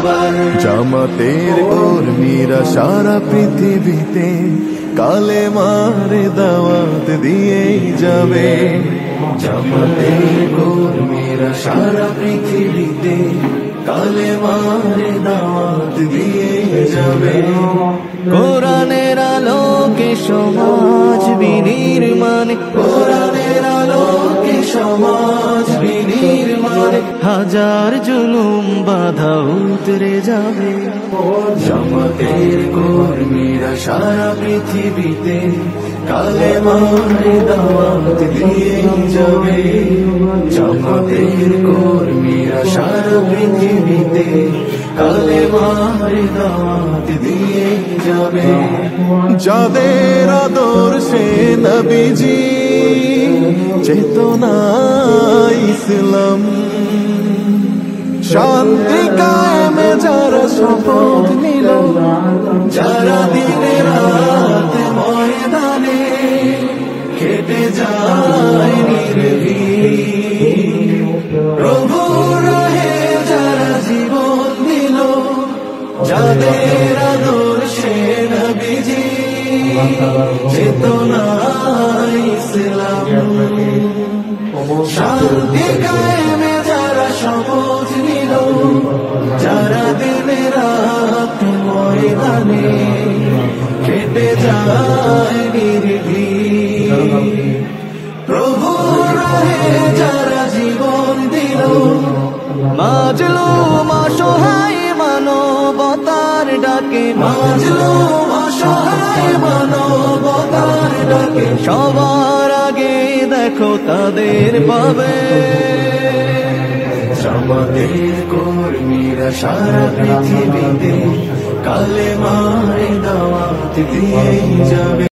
আবার। জামাতের কর্মীরা সারা পৃথিবীতে কালেমার দাওয়াত দিয়েই যাবে। জামাতের কর্মীরা সারা পৃথিবীতে কালেমার দাওয়াত দিয়ে যাবে। কোরআনের আলোকে সমাজ বিনির্মাণ, কোরআনের আলোকে সমাজ বিনির্মাণ, হাজার জুলুম বাধা উতরে যাবে। জামাতের কর্মীরা সারা পৃথিবীতে কালেমার দাওয়াত দিয়ে যাবে। জামাতের কর্মীরা সারা পৃথিবীতে কালেমার দাওয়াত দিয়ে যাবে। যাদের আদর্শে নবীজি চেতনা ইসলাম, শান্তি কায়েমে যারা শপথ নিল, যারা দিনে রাত ময়দানে খেটে যায় নির্ভীক, প্রভু রাহে যারা জীবন দিল, যাদের আদর্শে নবীজি চেতনা ইসলাম, শান্তি কায়েমে যারা শপথ নিল, যারা দিনে রাত ময়দানে কেটে যায় নির্ভীক, প্রভু রাহে যারা জীবন দিল, মাজলুম অসহায় মানবতার ডাকে, মাজলুম অসহায় মানবতার ডাকে, সবার আগে দেখো তাদের পাবে। জামাতের কর্মীরা সারা পৃথিবীতে কালেমার দাওয়াত দিয়ে যাবে।